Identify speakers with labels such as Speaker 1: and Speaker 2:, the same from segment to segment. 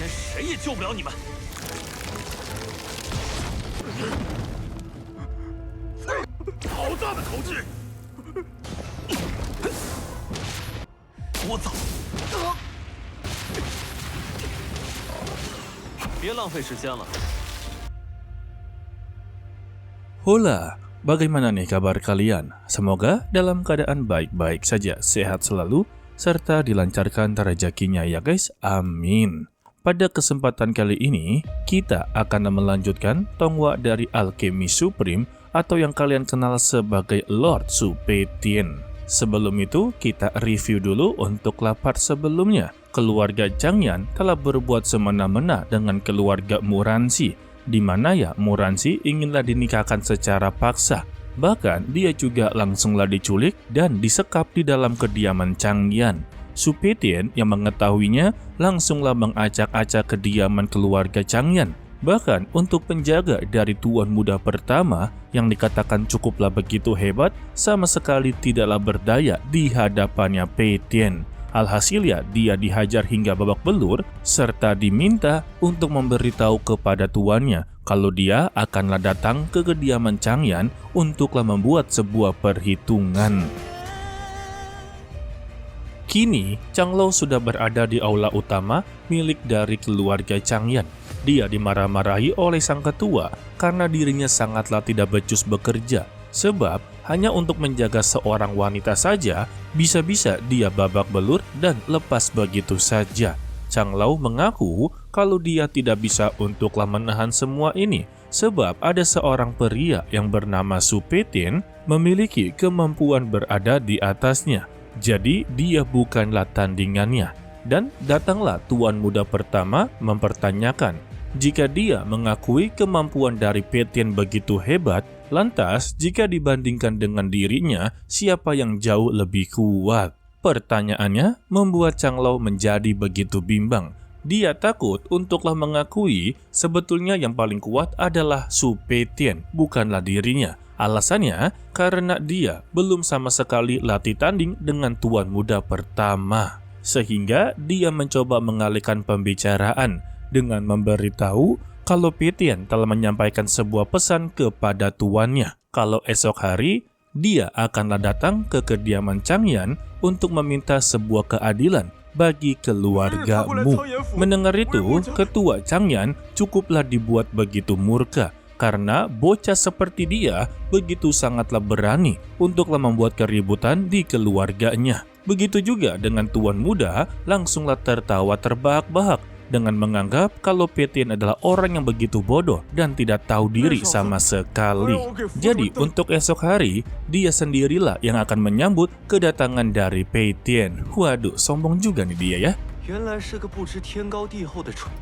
Speaker 1: 前谁也救不了你们。好大的口气！我操！别浪费时间了。
Speaker 2: Hola, bagaimana nih kabar kalian? Semoga dalam keadaan baik-baik saja, sehat selalu, serta dilancarkan rezekinya ya guys, amin. Pada kesempatan kali ini, kita akan melanjutkan tongwa dari Alchemy Supreme atau yang kalian kenal sebagai Lord Supetian. Sebelum itu, kita review dulu untuk lapar sebelumnya. Keluarga Changyan telah berbuat semena-mena dengan keluarga Muranxi, di mana ya Muranxi inginlah dinikahkan secara paksa. Bahkan dia juga langsunglah diculik dan disekap di dalam kediaman Changyan. Supetian yang mengetahuinya langsunglah mengacak-acak kediaman keluarga Changyan. Bahkan untuk penjaga dari tuan muda pertama yang dikatakan cukuplah begitu hebat, sama sekali tidaklah berdaya di hadapannya Petian. Alhasilnya dia dihajar hingga babak belur serta diminta untuk memberitahu kepada tuannya kalau dia akanlah datang ke kediaman Changyan untuklah membuat sebuah perhitungan. Kini, Changlou sudah berada di aula utama milik dari keluarga Changyan. Dia dimarah-marahi oleh sang ketua karena dirinya sangatlah tidak becus bekerja. Sebab hanya untuk menjaga seorang wanita saja, bisa-bisa dia babak belur dan lepas begitu saja. Changlou mengaku kalau dia tidak bisa untuklah menahan semua ini, sebab ada seorang pria yang bernama Supetian memiliki kemampuan berada di atasnya. Jadi dia bukanlah tandingannya. Dan datanglah tuan muda pertama mempertanyakan, jika dia mengakui kemampuan dari Petian begitu hebat, lantas jika dibandingkan dengan dirinya, siapa yang jauh lebih kuat? Pertanyaannya membuat Changlou menjadi begitu bimbang. Dia takut untuklah mengakui sebetulnya yang paling kuat adalah Supetian, bukanlah dirinya. Alasannya karena dia belum sama sekali latih tanding dengan tuan muda pertama. Sehingga dia mencoba mengalihkan pembicaraan dengan memberitahu kalau Petian telah menyampaikan sebuah pesan kepada tuannya. Kalau esok hari, dia akanlah datang ke kediaman Changyan untuk meminta sebuah keadilan bagi keluargamu. Mendengar itu, ketua Changyan cukuplah dibuat begitu murka karena bocah seperti dia begitu sangatlah berani untuklah membuat keributan di keluarganya. Begitu juga dengan tuan muda langsunglah tertawa terbahak-bahak dengan menganggap kalau Petian adalah orang yang begitu bodoh dan tidak tahu diri sama sekali. Jadi untuk esok hari, dia sendirilah yang akan menyambut kedatangan dari Petian. Waduh, sombong juga nih dia ya.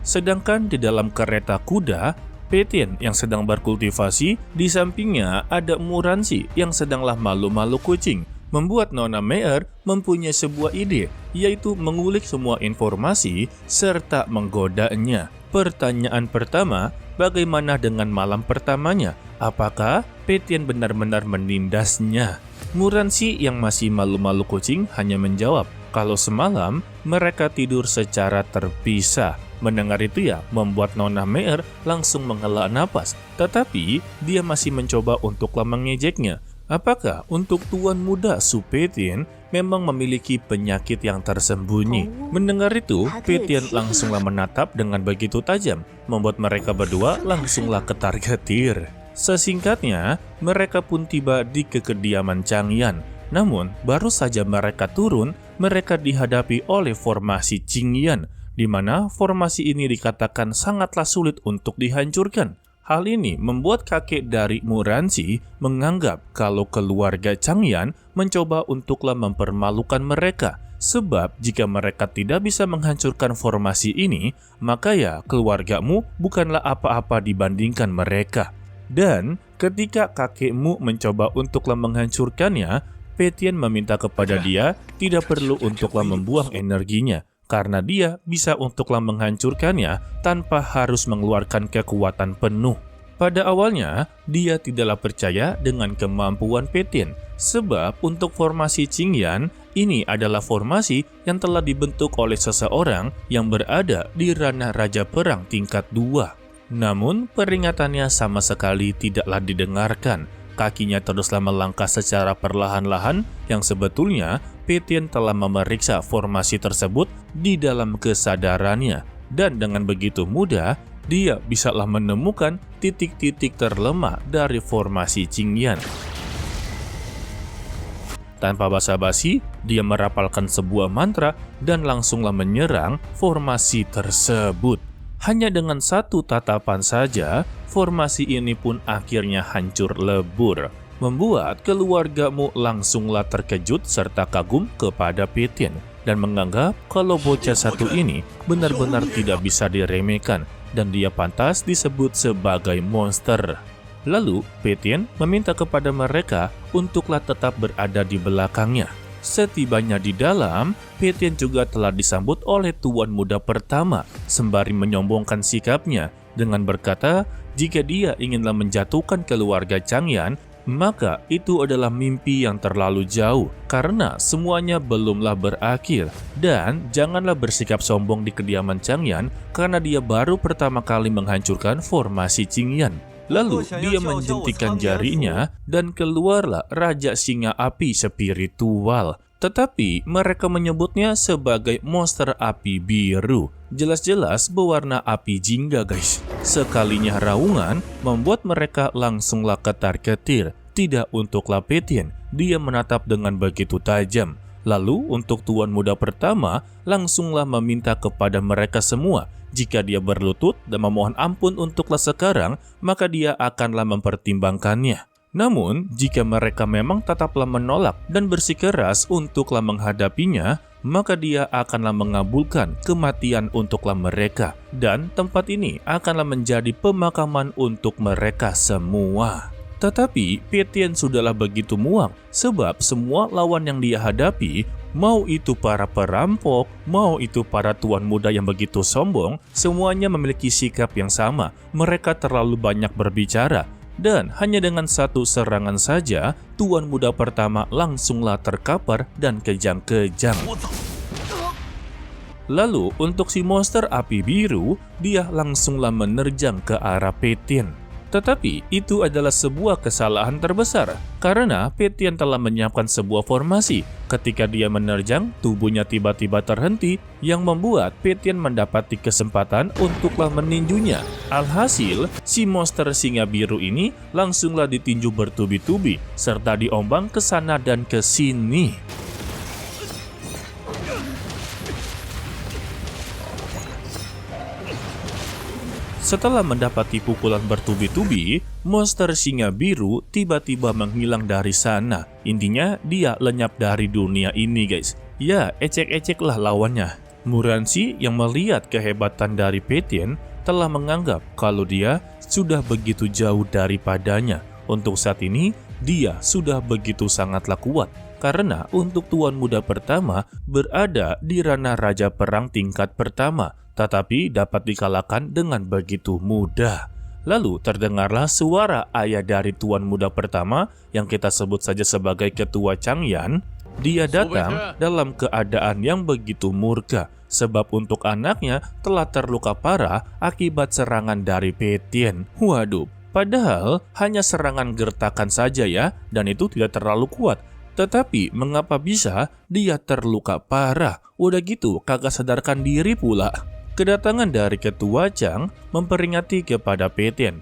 Speaker 2: Sedangkan di dalam kereta kuda, Petian yang sedang berkultivasi, di sampingnya ada Muranxi yang sedanglah malu-malu kucing. Membuat Nona Me'er mempunyai sebuah ide, yaitu mengulik semua informasi serta menggodanya. Pertanyaan pertama, bagaimana dengan malam pertamanya? Apakah Petian benar-benar menindasnya? Muranxi yang masih malu-malu kucing hanya menjawab, kalau semalam mereka tidur secara terpisah. Mendengar itu ya, membuat Nona Me'er langsung menghela napas. Tetapi, dia masih mencoba untuklah mengejeknya. Apakah untuk tuan muda Supetian memang memiliki penyakit yang tersembunyi? Mendengar itu, Petian langsunglah menatap dengan begitu tajam, membuat mereka berdua langsunglah ketar-ketir. Sesingkatnya, mereka pun tiba di kediaman Changyan. Namun, baru saja mereka turun, mereka dihadapi oleh formasi Qingyan, di mana formasi ini dikatakan sangatlah sulit untuk dihancurkan. Hal ini membuat kakek dari Muranxi menganggap kalau keluarga Changyan mencoba untuklah mempermalukan mereka. Sebab jika mereka tidak bisa menghancurkan formasi ini, maka ya keluargamu bukanlah apa-apa dibandingkan mereka. Dan ketika kakekmu mencoba untuklah menghancurkannya, Petian meminta kepada dia tidak perlu untuklah membuang energinya. Karena dia bisa untuklah menghancurkannya tanpa harus mengeluarkan kekuatan penuh. Pada awalnya, dia tidaklah percaya dengan kemampuan Petian, Sebab untuk formasi Qingyan, ini adalah formasi yang telah dibentuk oleh seseorang yang berada di ranah Raja Perang tingkat 2. Namun, peringatannya sama sekali tidaklah didengarkan. Kakinya teruslah melangkah secara perlahan-lahan yang sebetulnya Pei Tian telah memeriksa formasi tersebut di dalam kesadarannya. Dan dengan begitu mudah, dia bisalah menemukan titik-titik terlemah dari formasi Qingyan. Tanpa basa-basi, dia merapalkan sebuah mantra dan langsunglah menyerang formasi tersebut. Hanya dengan satu tatapan saja, formasi ini pun akhirnya hancur lebur, membuat keluargamu langsunglah terkejut serta kagum kepada Pei Tian dan menganggap kalau bocah satu ini benar-benar tidak bisa diremehkan dan dia pantas disebut sebagai monster. Lalu, Pei Tian meminta kepada mereka untuklah tetap berada di belakangnya. Setibanya di dalam, Pei Tian juga telah disambut oleh tuan muda pertama, sembari menyombongkan sikapnya dengan berkata, jika dia inginlah menjatuhkan keluarga Changyan, maka itu adalah mimpi yang terlalu jauh, karena semuanya belumlah berakhir. Dan janganlah bersikap sombong di kediaman Changyan, karena dia baru pertama kali menghancurkan formasi Qingyan. Lalu dia menjentikan jarinya dan keluarlah Raja Singa Api spiritual. Tetapi mereka menyebutnya sebagai monster api biru. Jelas-jelas berwarna api jingga guys. Sekalinya raungan membuat mereka langsunglah ketar-ketir. Tidak untuklah Pei Tian, dia menatap dengan begitu tajam. Lalu untuk tuan muda pertama langsunglah meminta kepada mereka semua. Jika dia berlutut dan memohon ampun untuklah sekarang, maka dia akanlah mempertimbangkannya. Namun, jika mereka memang tetaplah menolak dan bersikeras untuklah menghadapinya, maka dia akanlah mengabulkan kematian untuklah mereka. Dan tempat ini akanlah menjadi pemakaman untuk mereka semua. Tetapi, Pei Tian sudahlah begitu muak, sebab semua lawan yang dia hadapi, mau itu para perampok, mau itu para tuan muda yang begitu sombong, semuanya memiliki sikap yang sama. Mereka terlalu banyak berbicara, dan hanya dengan satu serangan saja, tuan muda pertama langsunglah terkapar dan kejang-kejang. Lalu, untuk si monster api biru, dia langsunglah menerjang ke arah Pei Tian. Tetapi itu adalah sebuah kesalahan terbesar karena Pei Tian telah menyiapkan sebuah formasi. Ketika dia menerjang, tubuhnya tiba-tiba terhenti yang membuat Pei Tian mendapati kesempatan untuklah meninjunya. Alhasil, si monster singa biru ini langsunglah ditinju bertubi-tubi serta diombang ke sana dan ke sini. Setelah mendapati pukulan bertubi-tubi, monster singa biru tiba-tiba menghilang dari sana. Intinya, dia lenyap dari dunia ini guys. Ya, ecek-eceklah lawannya. Muranshi yang melihat kehebatan dari Pei Tian telah menganggap kalau dia sudah begitu jauh daripadanya. Untuk saat ini, dia sudah begitu sangatlah kuat. Karena untuk tuan muda pertama berada di ranah Raja Perang tingkat pertama, tetapi dapat dikalahkan dengan begitu mudah. Lalu terdengarlah suara ayah dari tuan muda pertama yang kita sebut saja sebagai ketua Changyan. Dia datang dalam keadaan yang begitu murka, sebab untuk anaknya telah terluka parah akibat serangan dari Pei Tian. Waduh, padahal hanya serangan gertakan saja ya, dan itu tidak terlalu kuat. Tetapi mengapa bisa dia terluka parah? Udah gitu kagak sadarkan diri pula. Kedatangan dari ketua Chang memperingati kepada Pei Tian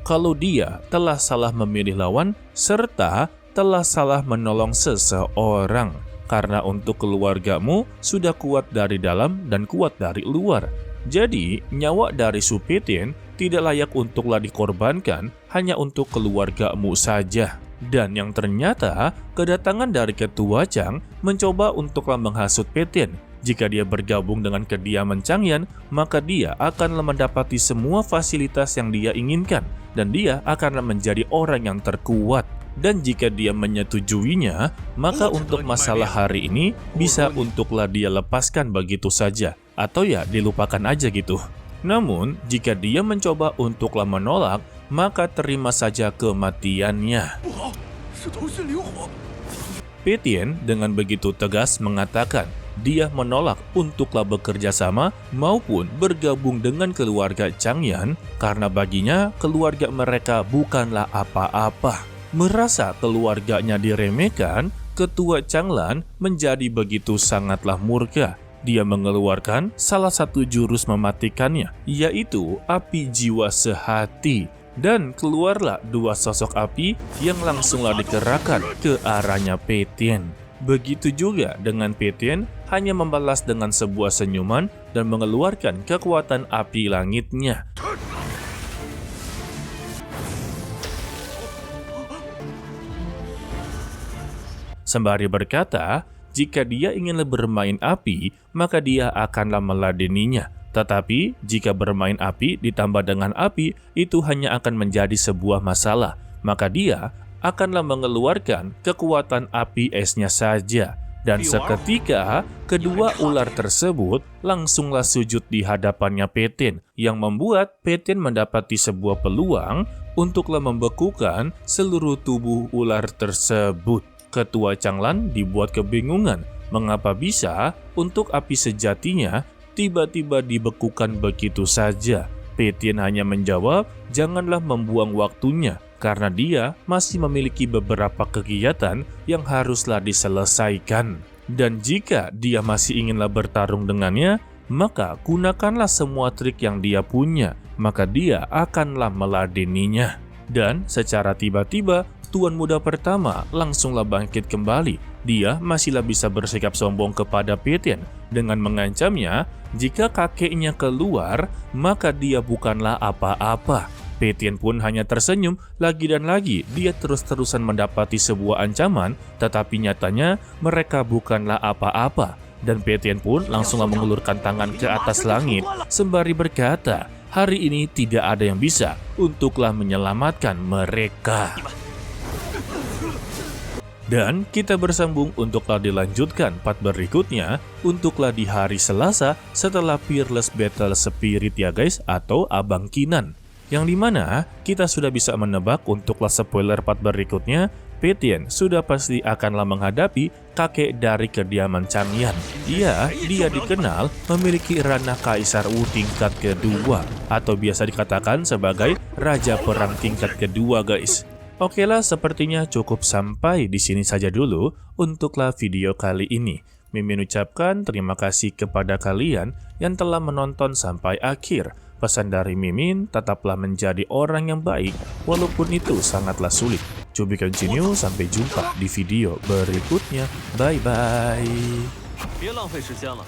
Speaker 2: kalau dia telah salah memilih lawan serta telah salah menolong seseorang. Karena untuk keluargamu sudah kuat dari dalam dan kuat dari luar. Jadi nyawa dari Su Pei Tian tidak layak untuklah dikorbankan hanya untuk keluargamu saja. Dan yang ternyata kedatangan dari ketua Chang mencoba untuklah menghasut Pei Tian. Jika dia bergabung dengan kediaman Changyan, maka dia akan mendapati semua fasilitas yang dia inginkan. Dan dia akan menjadi orang yang terkuat. Dan jika dia menyetujuinya, maka untuk masalah hari ini bisa untuklah dia lepaskan begitu saja. Atau ya dilupakan aja gitu. Namun, jika dia mencoba untuklah menolak, maka terima saja kematiannya.
Speaker 1: 不好，是头绪灵火。
Speaker 2: Pétienne dengan begitu tegas mengatakan dia menolak untuklah bekerja sama maupun bergabung dengan keluarga Changyan karena baginya keluarga mereka bukanlah apa-apa. Merasa keluarganya diremehkan, Ketua Changlan menjadi begitu sangatlah murka. Dia mengeluarkan salah satu jurus mematikannya, yaitu api jiwa sehati. Dan keluarlah dua sosok api yang langsunglah dikerahkan ke arahnya Pétienne. Begitu juga dengan Pétienne hanya membalas dengan sebuah senyuman dan mengeluarkan kekuatan api langitnya. Sembari berkata, jika dia ingin bermain api, maka dia akanlah meladeninya. Tetapi, jika bermain api ditambah dengan api, itu hanya akan menjadi sebuah masalah. Maka dia akanlah mengeluarkan kekuatan api esnya saja. Dan seketika, kedua ular tersebut langsunglah sujud di hadapannya Pétienne, yang membuat Pétienne mendapati sebuah peluang untuklah membekukan seluruh tubuh ular tersebut. Ketua Changlan dibuat kebingungan mengapa bisa untuk api sejatinya tiba-tiba dibekukan begitu saja. Pétienne hanya menjawab, janganlah membuang waktunya, karena dia masih memiliki beberapa kegiatan yang haruslah diselesaikan. Dan jika dia masih inginlah bertarung dengannya, maka gunakanlah semua trik yang dia punya, maka dia akanlah meladeninya. Dan secara tiba-tiba, Tuan Muda pertama langsunglah bangkit kembali. Dia masihlah bisa bersikap sombong kepada Pétienne dengan mengancamnya, jika kakeknya keluar, maka dia bukanlah apa-apa. Pétienne pun hanya tersenyum lagi dan lagi. Dia terus-terusan mendapati sebuah ancaman, tetapi nyatanya mereka bukanlah apa-apa. Dan Pétienne pun langsunglah mengulurkan tangan ke atas langit, sembari berkata, hari ini tidak ada yang bisa untuklah menyelamatkan mereka. Dan kita bersambung untuklah dilanjutkan part berikutnya untuklah di hari Selasa setelah Peerless Battle Spirit ya guys, atau Abang Kinan. Yang dimana kita sudah bisa menebak untuklah spoiler part berikutnya, Pétienne sudah pasti akanlah menghadapi kakek dari kediaman Changyan. Dia dikenal memiliki ranah Kaisar Wu tingkat kedua, atau biasa dikatakan sebagai Raja Perang tingkat kedua guys. Oke lah, sepertinya cukup sampai di sini saja dulu untuklah video kali ini. Mimin ucapkan terima kasih kepada kalian yang telah menonton sampai akhir. Pesan dari Mimin, tetaplah menjadi orang yang baik, walaupun itu sangatlah sulit. To be continue, sampai jumpa di video berikutnya. Bye-bye.
Speaker 1: 别浪费时间了。